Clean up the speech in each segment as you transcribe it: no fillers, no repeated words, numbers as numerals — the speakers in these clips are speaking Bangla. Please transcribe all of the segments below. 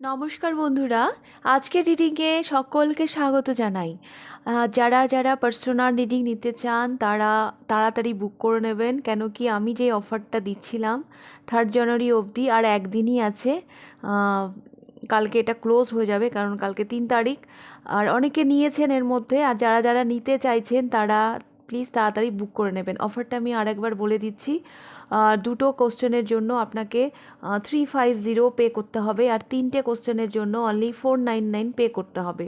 নমস্কার বন্ধুরা, আজকের রিডিংয়ে সকলকে স্বাগত জানাই। যারা যারা পার্সোনাল রিডিং নিতে চান তারা তাড়াতাড়ি বুক করে নেবেন, কেন কি আমি যে অফারটা দিচ্ছিলাম 3 জানুয়ারি অবধি আর একদিনই আছে। কালকে এটা ক্লোজ হয়ে যাবে, কারণ কালকে 3 তারিখ। আর অনেকে নিয়েছেন এর মধ্যে, আর যারা যারা নিতে চাইছেন তারা প্লিজ তাড়াতাড়ি বুক করে নেবেন। অফারটা আমি আরেকবার বলে দিচ্ছি। দুটো কোশ্চেনের জন্য আপনাকে 350 পে করতে হবে, আর 3টে কোশ্চেনের জন্য অনলি 499 পে করতে হবে।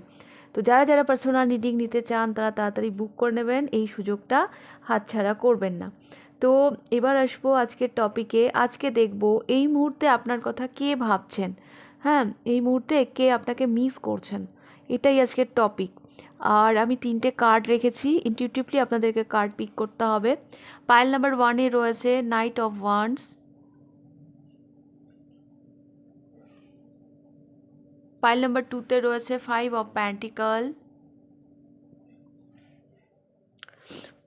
তো যারা যারা পার্সোনাল রিডিং নিতে চান তারা তাড়াতাড়ি বুক করে নেবেন, এই সুযোগটা হাতছাড়া করবেন না। তো এবার আসবো আজকের টপিকে। আজকে দেখব এই মুহূর্তে আপনার কথা কে ভাবছেন, হ্যাঁ, এই মুহূর্তে কে আপনাকে মিস করছেন, এটাই আজকের টপিক। আর আমি 3টে কার্ড রেখেছি, ইনটিউটিভলি আপনাদেরকে কার্ড পিক করতে হবে। পাইল নাম্বার 1-এ রয়েছে knight of wands, pile number 2-তে রয়েছে 5 অফ পেন্টিকল,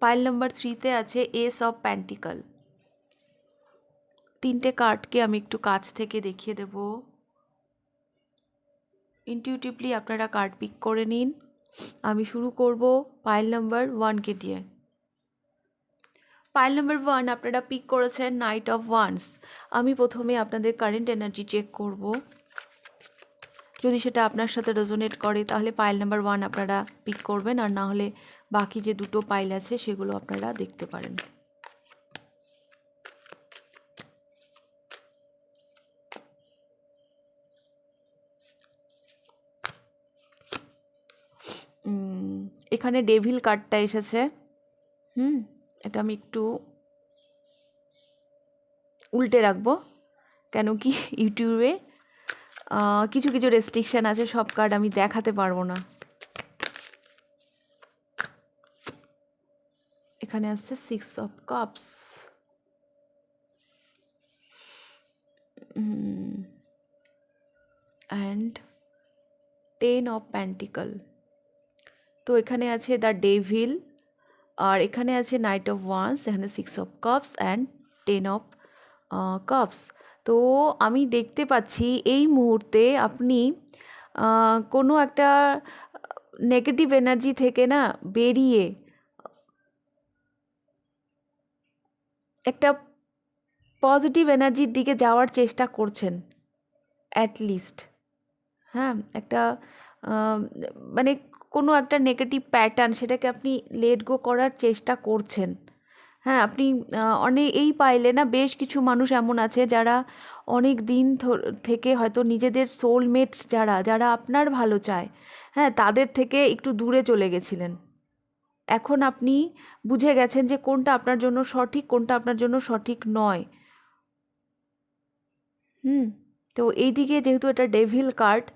পাইল নাম্বার 3-তে আছে এস অফ পেন্টিকল। 3টে কার্ডকে আমি একটু কাছ থেকে দেখিয়ে দেব। ইনটিউটিভলি আপনারা কার্ড পিক করে নিন। আমি শুরু করব পাইল নাম্বার 1কে দিয়ে। পাইল নাম্বার 1 আপনারা পিক করেছেন নাইট অফ ওয়ান্ডস। আমি প্রথমে আপনাদের কারেন্ট এনার্জি চেক করব। যদি সেটা আপনার সাথে রেজোনেট করে তাহলে পাইল নাম্বার 1 আপনারা পিক করবেন, আর না হলে বাকি যে দুটো পাইল আছে সেগুলো আপনারা দেখতে পারেন। এখানে ডেভিল কার্ডটা এসেছে। এটা আমি একটু উল্টে রাখবো, কেন কি ইউটিউবে কিছু কিছু রেস্ট্রিকশান আছে, সব কার্ড আমি দেখাতে পারবো না। এখানে আসছে 6 of cups, and 10 of pentacle. তো এখানে আছে দ্য ডেভিল, আর এখানে আছে নাইট অফ ওয়ান্স, এখানে 6 of cups and 10 of cups. তো আমি দেখতে পাচ্ছি এই মুহূর্তে আপনি কোনো একটা নেগেটিভ এনার্জি থেকে না বেরিয়ে একটা পজিটিভ এনার্জির দিকে যাওয়ার চেষ্টা করছেন অ্যাটলিস্ট। হ্যাঁ, একটা মানে কোনো একটা নেগেটিভ প্যাটার্ন, সেটাকে আপনি লেট গো করার চেষ্টা করছেন। হ্যাঁ, আপনি এই পাইলে না বেশ কিছু মানুষ এমন আছে যারা অনেক দিন থেকে হয়তো নিজেদের সোলমেট যারা যারা আপনার ভালো চায়, হ্যাঁ, তাদের থেকে একটু দূরে চলে গেছিলেন। এখন আপনি বুঝে গেছেন যে কোনটা আপনার জন্য সঠিক, কোনটা আপনার জন্য সঠিক নয়। তো এইদিকে যেহেতু এটা ডেভিল কার্ড,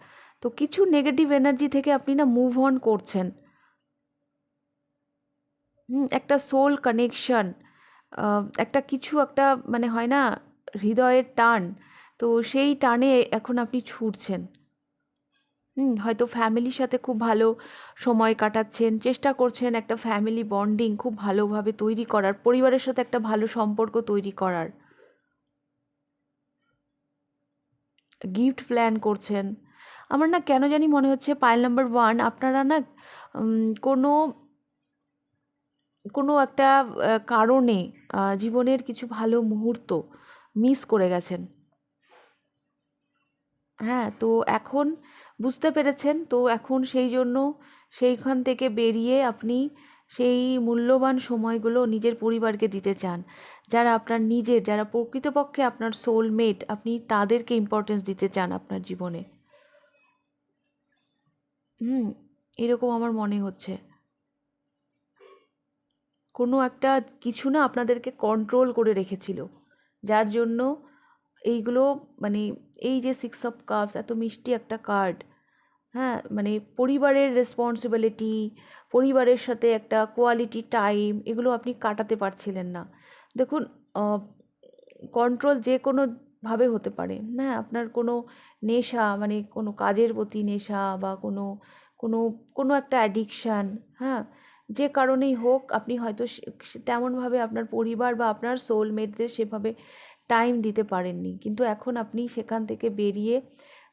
তো কিছু নেগেটিভ এনার্জি থেকে আপনি না মুভ অন করছেন। একটা সোল কানেকশন, একটা কিছু একটা মানে হয় না, হৃদয়ের টান, তো সেই টানে এখন আপনি ছুটছেন। হয়তো ফ্যামিলির সাথে খুব ভালো সময় কাটাচ্ছেন, চেষ্টা করছেন একটা ফ্যামিলি বন্ডিং খুব ভালোভাবে তৈরি করার, পরিবারের সাথে একটা ভালো সম্পর্ক তৈরি করার, গিফট প্ল্যান করছেন। আমার না কেন জানি মনে হচ্ছে পাইল নাম্বার 1 আপনারা না কোনো কোনো একটা কারণে জীবনের কিছু ভালো মুহূর্ত মিস করে গেছেন। হ্যাঁ, তো এখন বুঝতে পেরেছেন, তো এখন সেই জন্য সেইখান থেকে বেরিয়ে আপনি সেই মূল্যবান সময়গুলো নিজের পরিবারকে দিতে চান। যারা আপনার নিজের, যারা প্রকৃতপক্ষে আপনার সোলমেট, আপনি তাদেরকে ইম্পর্টেন্স দিতে চান আপনার জীবনে। এরকম আমার মনে হচ্ছে কোনো একটা কিছু না আপনাদেরকে কন্ট্রোল করে রেখেছিল, যার জন্য এইগুলো মানে এই যে 6 অফ কাপস এত মিষ্টি একটা কার্ড, হ্যাঁ, মানে পরিবারের রেসপন্সিবিলিটি, পরিবারের সাথে একটা কোয়ালিটি টাইম, এগুলো আপনি কাটাতে পারছিলেন না। দেখুন, কন্ট্রোল যে কোনোভাবে হতে পারে, হ্যাঁ, আপনার কোনো নেশা মানে কোনো কাজের প্রতি নেশা, বা কোনো কোনো কোনো একটা অ্যাডিকশান, হ্যাঁ, যে কারণেই হোক আপনি হয়তো তেমনভাবে আপনার পরিবার বা আপনার সোলমেটদের সেভাবে টাইম দিতে পারেননি, কিন্তু এখন আপনি সেখান থেকে বেরিয়ে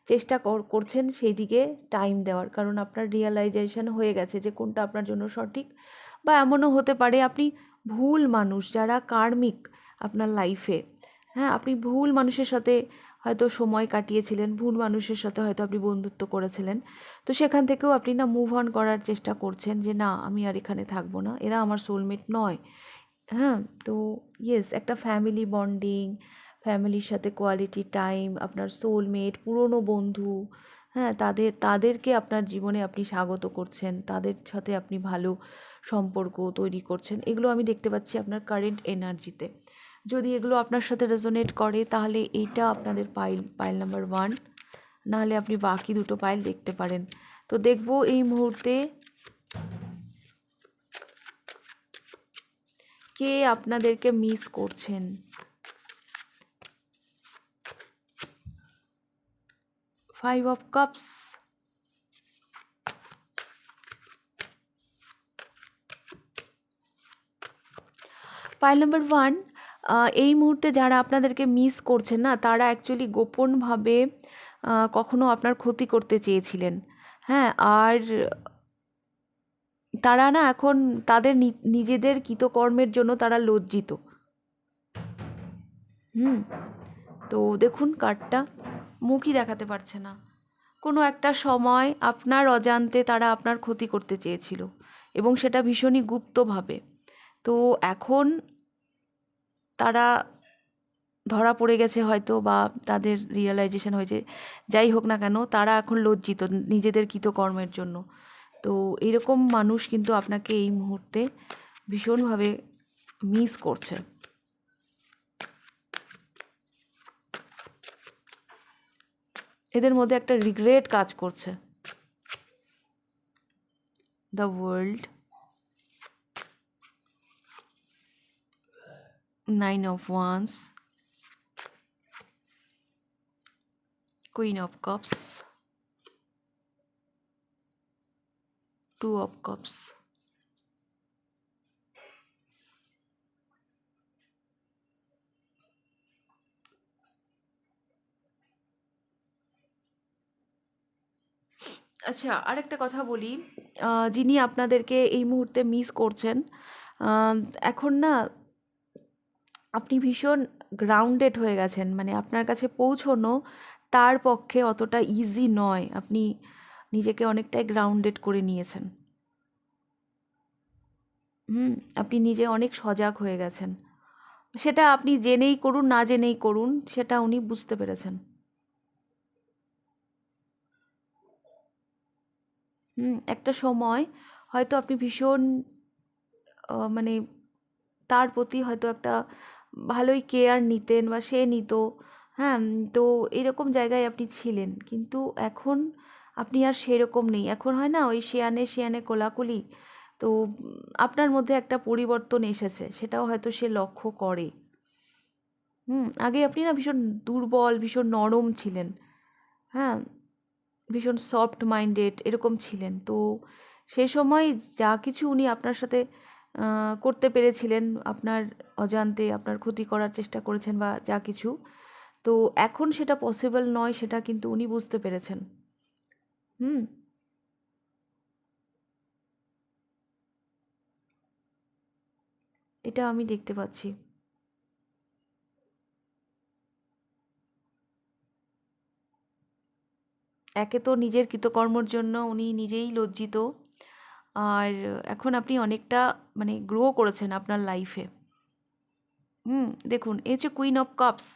চেষ্টা করছেন সেই দিকে টাইম দেওয়ার, কারণ আপনার রিয়েলাইজেশন হয়ে গেছে যে কোনটা আপনার জন্য সঠিক। বা এমনও হতে পারে আপনি ভুল মানুষ, যারা কার্মিক আপনার লাইফে, হ্যাঁ, আপনি ভুল মানুষের সাথে হয়তো সময় কাটিয়েছিলেন, ভুল মানুষের সাথে হয়তো আপনি বন্ধুত্ব করেছিলেন। তো সেখান থেকেও আপনি না মুভ অন করার চেষ্টা করছেন যে না, আমি আর এখানে থাকবো না, এরা আমার সোলমেট নয়। হ্যাঁ, তো ইয়েস, একটা ফ্যামিলি বন্ডিং, ফ্যামিলির সাথে কোয়ালিটি টাইম, আপনার সোলমেট, পুরনো বন্ধু, হ্যাঁ, তাদেরকে আপনার জীবনে আপনি স্বাগত করছেন, তাদের সাথে আপনি ভালো সম্পর্ক তৈরি করছেন, এগুলো আমি দেখতে পাচ্ছি আপনার কারেন্ট এনার্জিতে। যদি এগুলো আপনার সাথে রেজোনেট করে তাহলে এইটা আপনাদের পাইল নাম্বার 1, নাহলে আপনি বাকি দুটো পাইল দেখতে পারেন। তো দেখব এই মুহূর্তে কে আপনাদেরকে মিস করছেন। 5 অফ কাপস, পাইল নাম্বার 1, এই মুহূর্তে যারা আপনাদেরকে মিস করছেন না, তারা অ্যাকচুয়ালি গোপনভাবে কখনো আপনার ক্ষতি করতে চেয়েছিলেন। হ্যাঁ, আর তারা না এখন তাদের নিজেদের কৃতকর্মের জন্য তারা লজ্জিত। তো দেখুন কার্ডটা মুখই দেখাতে পারছে না। কোনো একটা সময় আপনার অজান্তে তারা আপনার ক্ষতি করতে চেয়েছিল, এবং সেটা ভীষণই গুপ্তভাবে। তো এখন তারা ধরা পড়ে গেছে হয়তো, বা তাদের রিয়েলাইজেশন হয়েছে, যাই হোক না কেন, তারা এখন লজ্জিত নিজেদের কৃতকর্মের জন্য। তো এরকম মানুষ কিন্তু আপনাকে এই মুহূর্তে ভীষণভাবে মিস করছে। এদের মধ্যে একটা রিগ্রেট কাজ করছে। The world, 9 of wands, queen of cups, 2 of cups. আচ্ছা, আরেকটা কথা বলি, যিনি আপনাদেরকে এই মুহূর্তে মিস করছেন, এখন না আপনি ভীষণ গ্রাউন্ডেড হয়ে গেছেন, মানে আপনার কাছে পৌঁছনো তার পক্ষে অতটা ইজি নয়, আপনি নিজেকে অনেকটাই গ্রাউন্ডেড করে নিয়েছেন। আপনি নিজে অনেক সজাগ হয়ে গেছেন, সেটা আপনি জেনেই করুন না জেনেই করুন, সেটা উনি বুঝতে পেরেছেন। একটা সময় হয়তো আপনি ভীষণ মানে তার প্রতি হয়তো একটা ভালোই কেয়ার নিতেন, বা সে নিত। হ্যাঁ, তো এরকম জায়গায় আপনি ছিলেন, কিন্তু এখন আপনি আর সেরকম নেই। এখন হয় না ওই শেয়ানে শেয়ানে কোলাকুলি, তো আপনার মধ্যে একটা পরিবর্তন এসেছে, সেটাও হয়তো সে লক্ষ্য করে। আগে আপনি না ভীষণ দুর্বল, ভীষণ নরম ছিলেন। হ্যাঁ, ভীষণ সফট মাইন্ডেড এরকম ছিলেন। তো সে সময় যা কিছু উনি আপনার সাথে করতে পেরেছিলেন, আপনার অজান্তে আপনার ক্ষতি করার চেষ্টা করেছেন বা যা কিছু, তো এখন সেটা পসিবল নয়, সেটা কিন্তু উনি বুঝতে পেরেছেন। হুম এটা আমি দেখতে পাচ্ছি। একে তো নিজের কৃতকর্মের জন্য উনি নিজেই লজ্জিত, আর এখন আপনি অনেকটা মানে গ্রো করেছেন আপনার লাইফে। দেখুন, এই যে কুইন অফ কাপস,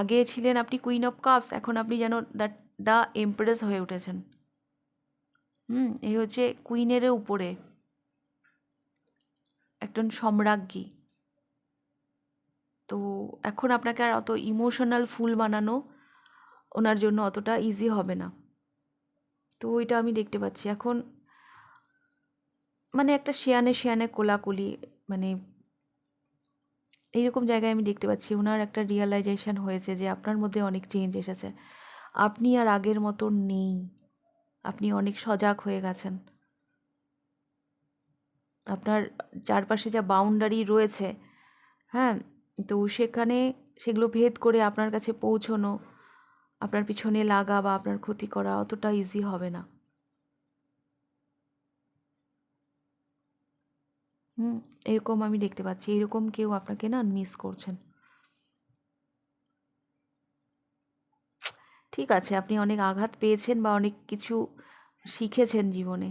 আগে ছিলেন আপনি কুইন অফ কাপস, এখন আপনি যেন দ্য এমপ্রেস হয়ে উঠেছেন। এই হচ্ছে কুইনের উপরে একজন সম্রাজ্ঞী। তো এখন আপনাকে আর অত ইমোশনাল ফুল বানানো ওনার জন্য অতটা ইজি হবে না। তো ওইটা আমি দেখতে পাচ্ছি এখন, মানে একটা শেয়ানে শেয়ানে কোলাকুলি, মানে এইরকম জায়গায় আমি দেখতে পাচ্ছি ওনার একটা রিয়েলাইজেশন হয়েছে যে আপনার মধ্যে অনেক চেঞ্জ এসেছে, আপনি আর আগের মতো নেই, আপনি অনেক সজাগ হয়ে গেছেন। আপনার চারপাশে যা বাউন্ডারি রয়েছে, হ্যাঁ, তো সেখানে সেগুলো ভেদ করে আপনার কাছে পৌঁছনো, আপনার পিছনে লাগা বা আপনার ক্ষতি করা অতটা ইজি হবে না। এরকম আমি দেখতে পাচ্ছি, এরকম কেউ আপনাকে না মিস করছেন। ঠিক আছে, আপনি অনেক আঘাত পেয়েছেন বা অনেক কিছু শিখেছেন জীবনে,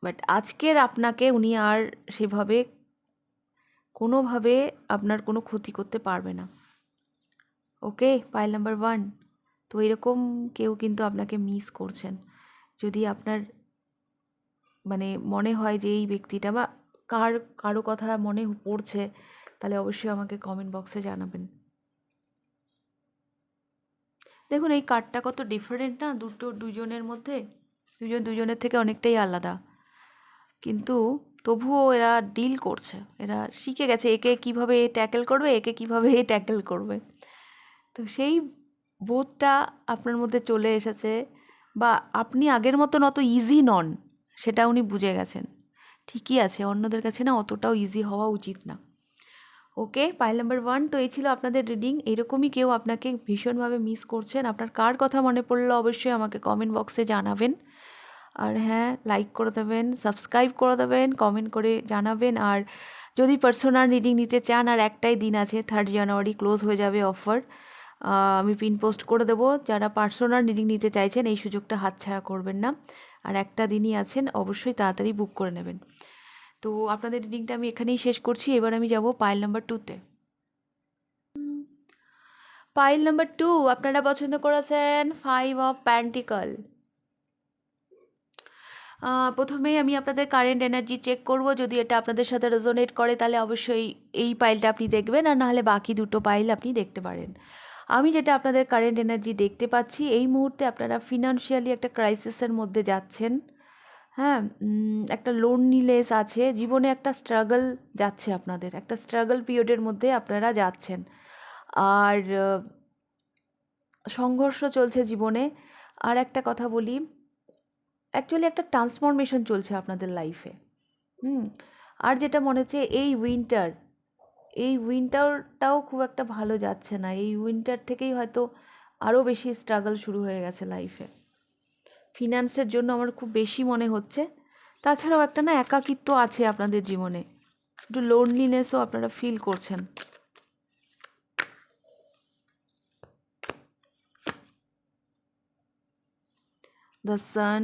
বাট আজকের আপনাকে উনি আর সেভাবে কোনোভাবে আপনার কোনো ক্ষতি করতে পারবে না। ওকে, পাইল নাম্বার 1। তো এরকম কেউ কিন্তু আপনাকে মিস করছেন। যদি আপনার মানে মনে হয় যে এই ব্যক্তিটা বা কারো কথা মনে পড়ছে, তাহলে অবশ্যই আমাকে কমেন্ট বক্সে জানাবেন। দেখুন এই কার্ডটা কত ডিফারেন্ট না দুজনের মধ্যে, দুজনের থেকে অনেকটাই আলাদা, কিন্তু তবুও এরা ডিল করছে, এরা শিখে গেছে একে কিভাবে ট্যাকেল করবে, একে কিভাবে ট্যাকেল করবে। তো সেই বোধটা আপনার মধ্যে চলে এসেছে, বা আপনি আগের মতন অত ইজি নন সেটা উনি বুঝে গেছেন। ঠিকই আছে, অন্যদের কাছে না অতটাও ইজি হওয়া উচিত না। ওকে, পাইল নাম্বার 1। তো এই ছিল আপনাদের রিডিং। এরকমই কেউ আপনাকে ভীষণভাবে মিস করছেন, আপনার কার কথা মনে পড়লো অবশ্যই আমাকে কমেন্ট বক্সে জানাবেন। আর হ্যাঁ, লাইক করে দেবেন, সাবস্ক্রাইব করে দেবেন, কমেন্ট করে জানাবেন। আর যদি পার্সোনাল রিডিং নিতে চান, আর একটাই দিন আছে, 3 জানুয়ারি ক্লোজ হয়ে যাবে অফার। আমি পিন পোস্ট করে দেবো। যারা পার্সোনাল রিডিং নিতে চাইছেন এই সুযোগটা হাতছাড়া করবেন না। আর একটা দিনই আছেন, অবশ্যই তাড়াতাড়ি বুক করে নেবেন। তো আপনাদের রিডিংটা আমি এখানেই শেষ করছি। এবার আমি যাব পাইল নাম্বার 2তে। পাইল নাম্বার 2, আপনারা পছন্দ করেছেন 5 অফ পেন্টিকল। প্রথমেই আমি আপনাদের কারেন্ট এনার্জি চেক করব, যদি এটা আপনাদের সাথে রেজোনেট করে তাহলে অবশ্যই এই পাইলটা আপনি দেখবেন, আর নাহলে বাকি দুটো পাইল আপনি দেখতে পারেন। আমি যেটা আপনাদের কারেন্ট এনার্জি দেখতে পাচ্ছি, এই মুহূর্তে আপনারা ফিনান্সিয়ালি একটা ক্রাইসিসের মধ্যে যাচ্ছেন। হ্যাঁ, একটা লোনলিনেস আছে, জীবনে একটা স্ট্রাগল যাচ্ছে, আপনাদের একটা স্ট্রাগল পিরিয়ডের মধ্যে আপনারা যাচ্ছেন। আর সংঘর্ষ চলছে জীবনে। আর একটা কথা বলি, অ্যাকচুয়ালি একটা ট্রান্সফরমেশন চলছে আপনাদের লাইফে। আর যেটা মনে হচ্ছে এই উইন্টারটাও খুব একটা ভালো যাচ্ছে না। এই উইন্টার থেকেই হয়তো আরও বেশি স্ট্রাগল শুরু হয়ে গেছে লাইফে। ফিনান্সের জন্য আমার খুব বেশি মনে হচ্ছে। তাছাড়াও একটা না একাকিত্ব আছে আপনাদের জীবনে, একটু লোনলিনেসও আপনারা ফিল করছেন। The sun,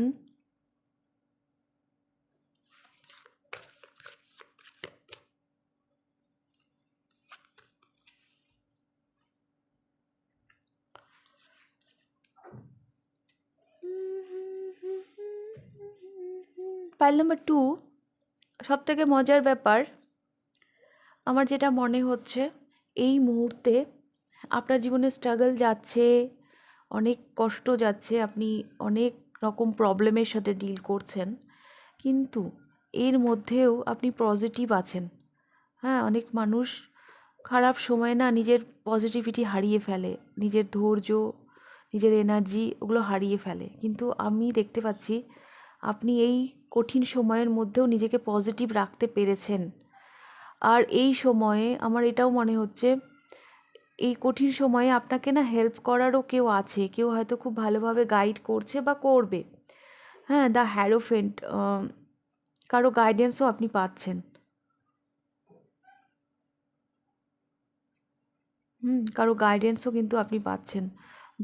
pile number 2। সবথেকে মজার ব্যাপার আমার যেটা মনে হচ্ছে, এই মুহূর্তে আপনার জীবনে স্ট্রাগল যাচ্ছে, অনেক কষ্ট যাচ্ছে, আপনি অনেক রকম প্রবলেমের সাথে ডিল করছেন, কিন্তু এর মধ্যেও আপনি পজিটিভ আছেন। হ্যাঁ, অনেক মানুষ খারাপ সময় না নিজের পজিটিভিটি হারিয়ে ফেলে, নিজের ধৈর্য, নিজের এনার্জি ওগুলো হারিয়ে ফেলে, কিন্তু আমি দেখতে পাচ্ছি আপনি এই কঠিন সময়ের মধ্যেও নিজেকে পজিটিভ রাখতে পেরেছেন। আর এই সময়ে আমার এটাও মনে হচ্ছে, এই কঠিন সময়ে আপনাকে না হেল্প করারও কেউ আছে, কেউ হয়তো খুব ভালোভাবে গাইড করছে বা করবে। হ্যাঁ, দ্য হ্যারোফেন্ট, কারো গাইডেন্সও আপনি পাচ্ছেন। কারো গাইডেন্সও কিন্তু আপনি পাচ্ছেন।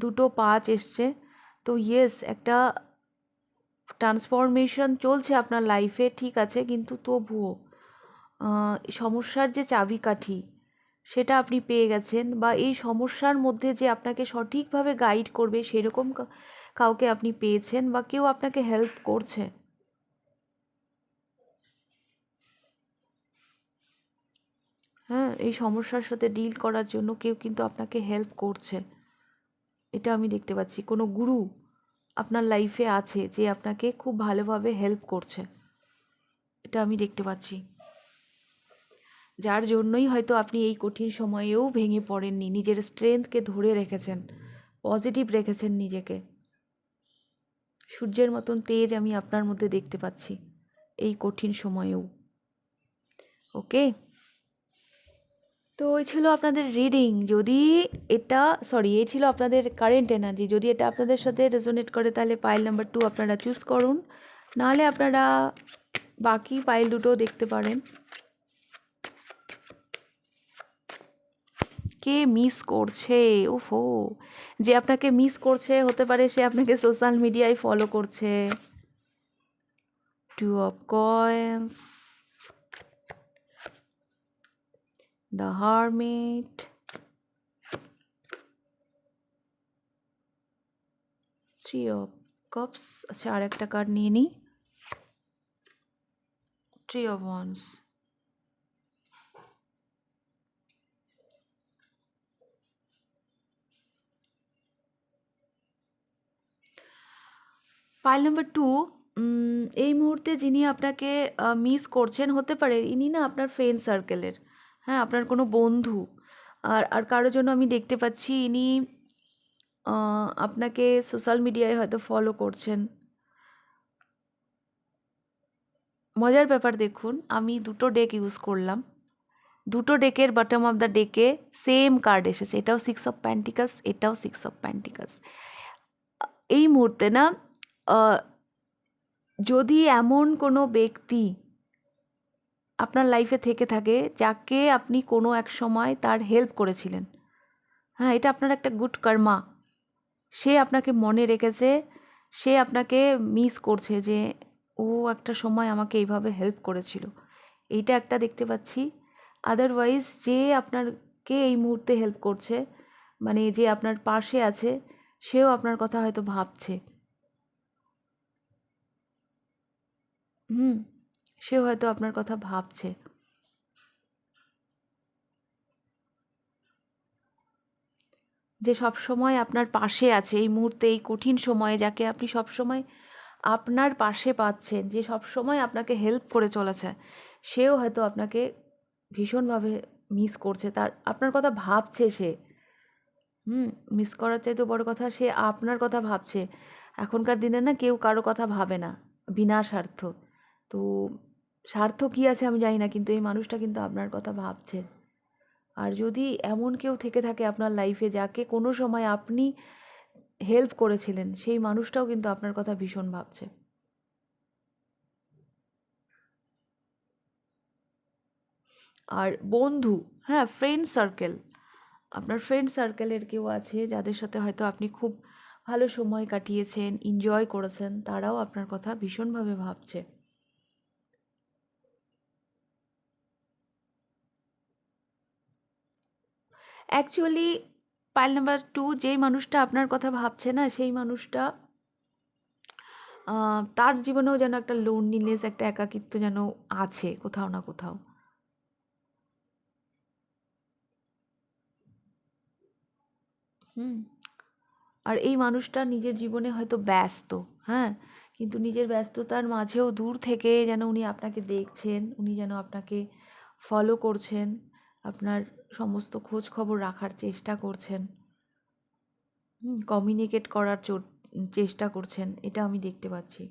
2টো 5 এসছে। তো ইয়েস, একটা ট্রান্সফরমেশন চলছে আপনার লাইফে, ঠিক আছে, কিন্তু তবুও সমস্যার যে চাবিকাঠি সেটা আপনি পেয়ে গেছেন, বা এই সমস্যার মধ্যে যে আপনাকে সঠিকভাবে গাইড করবে সেরকম কাউকে আপনি পেয়েছেন, বা কেউ আপনাকে হেল্প করছে। হ্যাঁ, এই সমস্যার সাথে ডিল করার জন্য কেউ কিন্তু আপনাকে হেল্প করছে, এটা আমি দেখতে পাচ্ছি। কোনো গুরু আপনার লাইফে আছে যে আপনাকে খুব ভালোভাবে হেল্প করছে, এটা আমি দেখতে পাচ্ছি। যার জন্যই হয়তো আপনি এই কঠিন সময়েও ভেঙে পড়েননি, নিজের স্ট্রেংথকে ধরে রেখেছেন, পজিটিভ রেখেছেন নিজেকে। সূর্যের মতন তেজ আমি আপনার মধ্যে দেখতে পাচ্ছি এই কঠিন সময়েও। ওকে, তো এই ছিল আপনাদের রিডিং। যদি এটা এই ছিল আপনাদের কারেন্ট এনার্জি। যদি এটা আপনাদের সাথে রেজোনেট করে তাহলে পাইল নাম্বার 2 আপনারা চুজ করুন, নাহলে আপনারা বাকি পাইল দুটো দেখতে পারেন। কে মিস করছে? ওফো, যে আপনাকে মিস করছে হতে পারে সে আপনাকে সোশ্যাল মিডিয়ায় ফলো করছে। 2 of coins, the hermit, 3 of cups। আচ্ছা, আর একটা কার্ড নিয়ে নিই। 3 of wands, পাইল নাম্বার 2। এই মুহূর্তে যিনি আপনাকে মিস করছেন হতে পারে ইনি না আপনার ফ্রেন্ড সার্কেলের, হ্যাঁ, আপনার কোনো বন্ধু। আর কারোর জন্য আমি দেখতে পাচ্ছি ইনি আপনাকে সোশ্যাল মিডিয়ায় হয়তো ফলো করছেন। মজার ব্যাপার দেখুন, আমি দুটো ডেক ইউজ করলাম, দুটো ডেকের বটম অফ দ্য ডেকে সেম কার্ড এসেছে। এটাও 6 অফ প্যান্টিকালস, এটাও 6 অফ প্যান্টিকালস। এই মুহূর্তে না যদি এমন কোনো ব্যক্তি আপনার লাইফে থেকে থাকে যাকে আপনি কোনো এক সময় তার হেল্প করেছিলেন, হ্যাঁ, এটা আপনার একটা গুড কর্মা, সে আপনাকে মনে রেখেছে, সে আপনাকে মিস করছে যে ও একটা সময় আমাকে এইভাবে হেল্প করেছিল, এইটা একটা দেখতে পাচ্ছি। আদারওয়াইজ যে আপনাকে এই মুহূর্তে হেল্প করছে, মানে যে আপনার পাশে আছে, সেও আপনার কথা হয়তো ভাবছে। সেও হয়তো আপনার কথা ভাবছে। যে সব সময় আপনার পাশে আছে এই মুহূর্তে, এই কঠিন সময়ে, যাকে আপনি সব সময় আপনার পাশে পাচ্ছেন, যে সব সময় আপনাকে হেল্প করে চলেছে, সেও হয়তো আপনাকে ভীষণভাবে মিস করছে। তার আপনার কথা ভাবছে সে। মিস করার চাইতে বড় কথা, সে আপনার কথা ভাবছে। এখনকার দিনে না কেউ কারো কথা ভাবে না বিনা স্বার্থ। তো স্বার্থ কী আছে আমি জানি না, কিন্তু এই মানুষটা কিন্তু আপনার কথা ভাবছে। আর যদি এমন কেউ থেকে থাকে আপনার লাইফে যাকে কোনো সময় আপনি হেল্প করেছিলেন, সেই মানুষটাও কিন্তু আপনার কথা ভীষণ ভাবছে। আর বন্ধু, হ্যাঁ, ফ্রেন্ড সার্কেল, আপনার ফ্রেন্ড সার্কেলের কেউ আছে যাদের সাথে হয়তো আপনি খুব ভালো সময় কাটিয়েছেন, এনজয় করেছেন, তারাও আপনার কথা ভীষণভাবে ভাবছে। অ্যাকচুয়ালি পাইল নাম্বার 2, যেই মানুষটা আপনার কথা ভাবছে না, সেই মানুষটা তার জীবনেও যেন একটা লোনলিনেস, একটা একাকিত্ব যেন আছে কোথাও না কোথাও। আর এই মানুষটা নিজের জীবনে হয়তো ব্যস্ত, হ্যাঁ, কিন্তু নিজের ব্যস্ততার মাঝেও দূর থেকে যেন উনি আপনাকে দেখছেন, উনি যেন আপনাকে ফলো করছেন, আপনার সমস্ত খোঁজ খবর রাখার চেষ্টা করছেন, কমিউনিকেট করার চেষ্টা করছেন, এটা আমি দেখতে পাচ্ছি।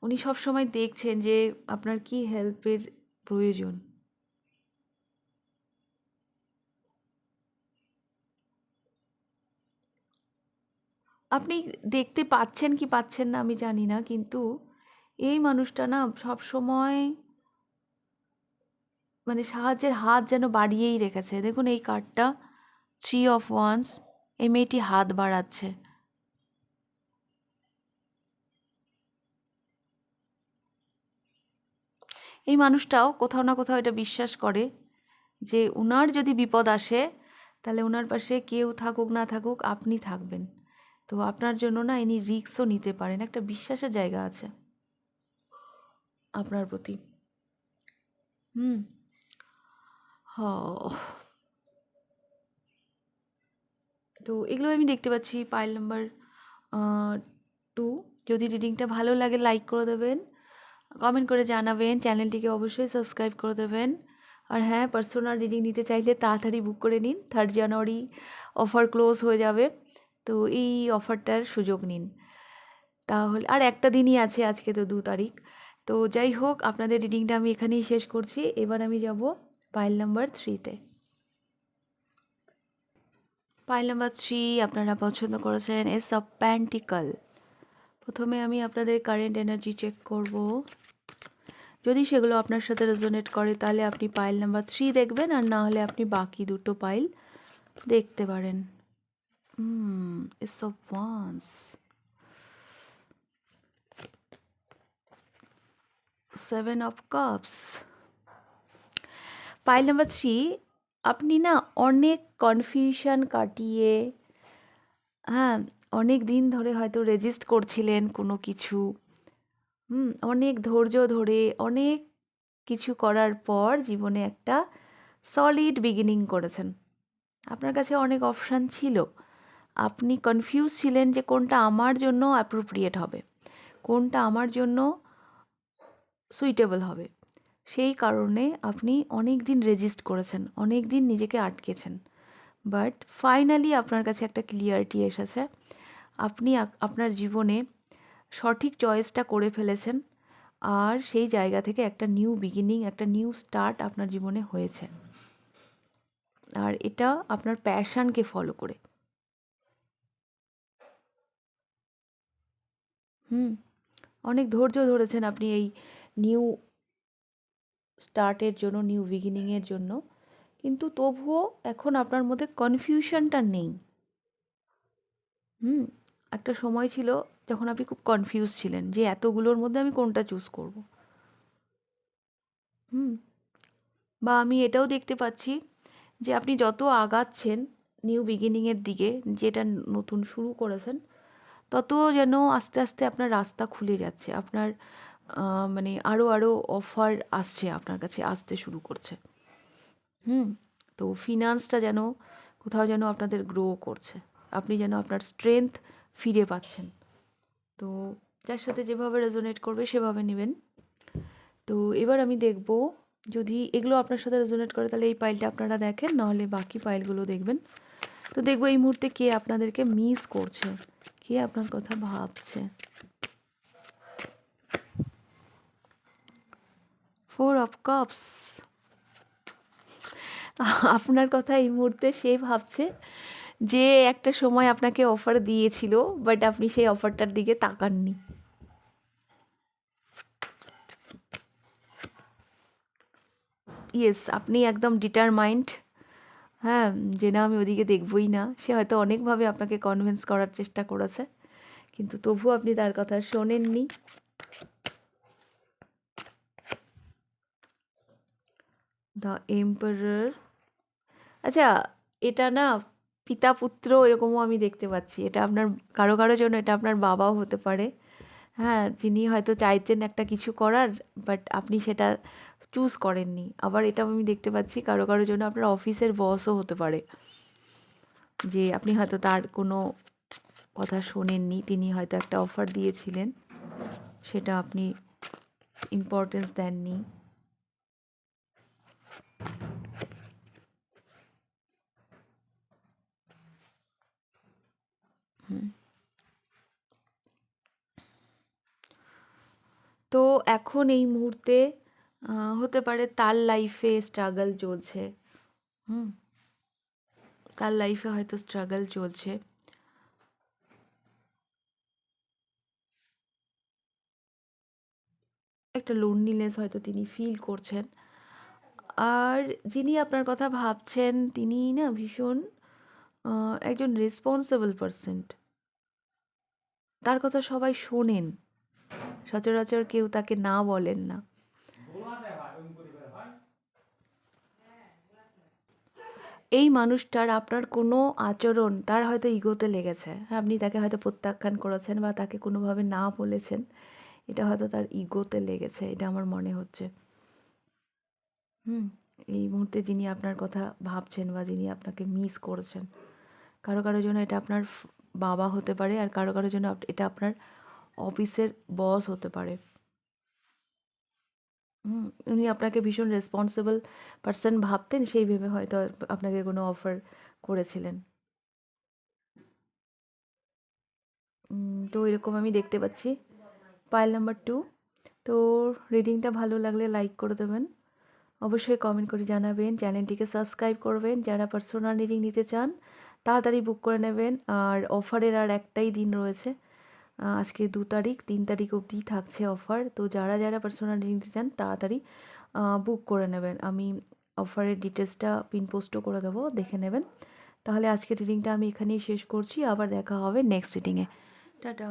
উনি সবসময় দেখছেন যে আপনার কি হেল্পের প্রয়োজন। আপনি দেখতে পাচ্ছেন কি পাচ্ছেন না আমি জানি না, কিন্তু এই মানুষটা না সব সময় মানে সাহায্যের হাত যেন বাড়িয়েই রেখেছে। দেখুন এই কার্ডটা 3 অফ ওয়ান্স, এই মেয়েটি হাত বাড়াচ্ছে। এই মানুষটাও কোথাও না কোথাও এটা বিশ্বাস করে যে ওনার যদি বিপদ আসে তাহলে ওনার পাশে কেউ থাকুক না থাকুক আপনি থাকবেন। তো আপনার জন্য না ইনি রিস্কও নিতে পারেন, একটা বিশ্বাসের জায়গা আছে আপনার প্রতি। হ তো এগুলো আমি দেখতে পাচ্ছি পাইল নাম্বার 2। যদি রিডিংটা ভালো লাগে লাইক করে দেবেন, কমেন্ট করে জানাবেন, চ্যানেলটিকে অবশ্যই সাবস্ক্রাইব করে দেবেন। আর হ্যাঁ, পার্সোনাল রিডিং নিতে চাইলে তাড়াতাড়ি বুক করে নিন, 3 জানুয়ারি অফার ক্লোজ হয়ে যাবে। তো এই অফারটার সুযোগ নিন। তাহলে আর একটা দিনই আছে, আজকে তো 2 তারিখ। তো যাই হোক, আপনাদের রিডিংটা আমি এখানেই শেষ করছি। এবার আমি যাব পাইল নাম্বার 3-তে। পাইল নাম্বার 3 আপনারা পছন্দ করেছেন এস অফ প্যান্টিকল। প্রথমে আমি আপনাদের কারেন্ট এনার্জি চেক করব। যদি সেগুলো আপনার সাথে রেজোনেট করে তাহলে আপনি পাইল নাম্বার 3 দেখবেন, আর না হলে আপনি বাকি দুটো পাইল দেখতে পারেন। Ace of wands, 7 of cups. Pile number 3, আপনি না অনেক কনফিউশন কাটিয়ে, হ্যাঁ, অনেক দিন ধরে হয়তো রেজিস্ট করছিলেন কোনো কিছু, অনেক ধৈর্য ধরে অনেক কিছু করার পর জীবনে একটা সলিড বিগিনিং করেছেন। আপনার কাছে অনেক অপশান ছিল, আপনি কনফিউজ ছিলেন যে কোনটা আমার জন্য অ্যাপ্রোপ্রিয়েট হবে, কোনটা আমার জন্য সুইটেবল হবে। সেই কারণে আপনি অনেক দিন রেজিস্ট করেছেন, অনেক দিন নিজেকে আটকেছেন, বাট ফাইনালি আপনার কাছে একটা ক্লিয়ারিটি এসেছে। আপনি আপনার জীবনে সঠিক চয়েসটা করে ফেলেছেন, আর সেই জায়গা থেকে একটা নিউ বিগিনিং, একটা নিউ স্টার্ট আপনার জীবনে হয়েছে, আর এটা আপনার প্যাশনকে ফলো করে। হুম অনেক ধৈর্য ধরেছেন আপনি এই নিউ স্টার্টের জন্য, নিউ বিগিনিংয়ের জন্য, কিন্তু তবুও এখন আপনার মধ্যে কনফিউশনটা নেই। হুম একটা সময় ছিল যখন আপনি খুব কনফিউজ ছিলেন যে এতগুলোর মধ্যে আমি কোনটা চুজ করব। হুম বা আমি এটাও দেখতে পাচ্ছি যে আপনি যত আগাচ্ছেন নিউ বিগিনিংয়ের দিকে, যেটা নতুন শুরু করেছেন, তত যেন আস্তে আস্তে আপনার রাস্তা খুলে যাচ্ছে, আপনার মানে আরও আরও অফার আসছে, আপনার কাছে আসতে শুরু করছে। তো ফিনান্সটা যেন কোথাও যেন আপনাদের গ্রো করছে, আপনি যেন আপনার স্ট্রেংথ ফিরে পাচ্ছেন। তো যার সাথে যেভাবে রেজোনেট করবে সেভাবে নেবেন। তো এবার আমি দেখব, যদি এগুলো আপনার সাথে রেজোনেট করে তাহলে এই পাইলটা আপনারা দেখেন, নাহলে বাকি পাইলগুলো দেখবেন। তো দেখবো এই মুহূর্তে কে আপনাদেরকে মিস করছে, কে আপনার কথা ভাবছে। 4 অফ কাপস, আপনার কথা এই মুহূর্তে সে ভাবছে যে একটা সময় আপনাকে অফার দিয়েছিল, বাট আপনি সেই অফারটার দিকে তাকাননি। ইয়েস, আপনি একদম ডিটারমাইন্ড, হ্যাঁ, যে না আমি ওদিকে দেখবই না। সে হয়তো অনেকভাবে আপনাকে কনভিন্স করার চেষ্টা করেছে, কিন্তু তবুও আপনি তার কথা শোনেননি। দ্য এম্পারার, আচ্ছা, এটা না পিতা পুত্র এরকমও আমি দেখতে পাচ্ছি। এটা আপনার কারো কারো জন্য এটা আপনার বাবাও হতে পারে, হ্যাঁ, যিনি হয়তো চাইতেন একটা কিছু করার, বাট আপনি সেটা চুজ করেননি। আবার এটা আমি দেখতে পাচ্ছি কারো কারোর জন্য আপনার অফিসের বসও হতে পারে, যে আপনি হয়তো তার কোনো কথা শোনেননি, তিনি হয়তো একটা অফার দিয়েছিলেন, সেটা আপনি ইম্পর্টেন্স দেননি। তো এখন এই মুহূর্তে হতে পারে তার লাইফে স্ট্রাগল চলছে, হুম তার লাইফে হয়তো স্ট্রাগল চলছে, একটা লোনলিনেস হয়তো তিনি ফিল করছেন। আর যিনি আপনার কথা ভাবছেন তিনি না ভীষণ একজন রেসপন্সিবল পারসন, তার কথা সবাই শোনেন, সচরাচর কেউ তাকে না বলেন না। এই মানুষটার আপনার কোনো আচরণ তার হয়তো ইগোতে লেগেছে, হ্যাঁ, আপনি তাকে হয়তো প্রত্যাখ্যান করেছেন বা তাকে কোনোভাবে না বলেছেন, এটা হয়তো তার ইগোতে লেগেছে, এটা আমার মনে হচ্ছে। এই মুহূর্তে যিনি আপনার কথা ভাবছেন বা যিনি আপনাকে মিস করেছেন, কারো কারো জন্য এটা আপনার বাবা হতে পারে, আর কারো কারো জন্য এটা আপনার অফিসের বস হতে পারে। উনি আপনাকে ভীষণ রেসপন্সিবল পারসন ভাবতেন, সেই ভেবে হয়তো আপনাকে কোনো অফার করেছিলেন। তো এরকম আমি দেখতে পাচ্ছি। Pile number 2। তো রিডিংটা ভালো লাগলে লাইক করে দেবেন, অবশ্যই কমেন্ট করে জানাবেন, চ্যানেলটিকে সাবস্ক্রাইব করবেন। যারা পার্সোনাল রিডিং নিতে চান তাড়াতাড়ি বুক করে নেবেন। আর অফারের আর একটাই দিন রয়েছে, আজকে 2 তারিখ, 3 তারিখ অবধি থাকছে অফার। তো যারা যারা পার্সোনাল রিডিং নিতে চান তাড়াতাড়ি বুক করে নেবেন। আমি অফারের ডিটেলসটা পিন পোস্টও করে দেবো, দেখে নেবেন। তাহলে আজকের রিডিংটা আমি এখানেই শেষ করছি, আবার দেখা হবে নেক্সট রিডিংয়ে। টাটা।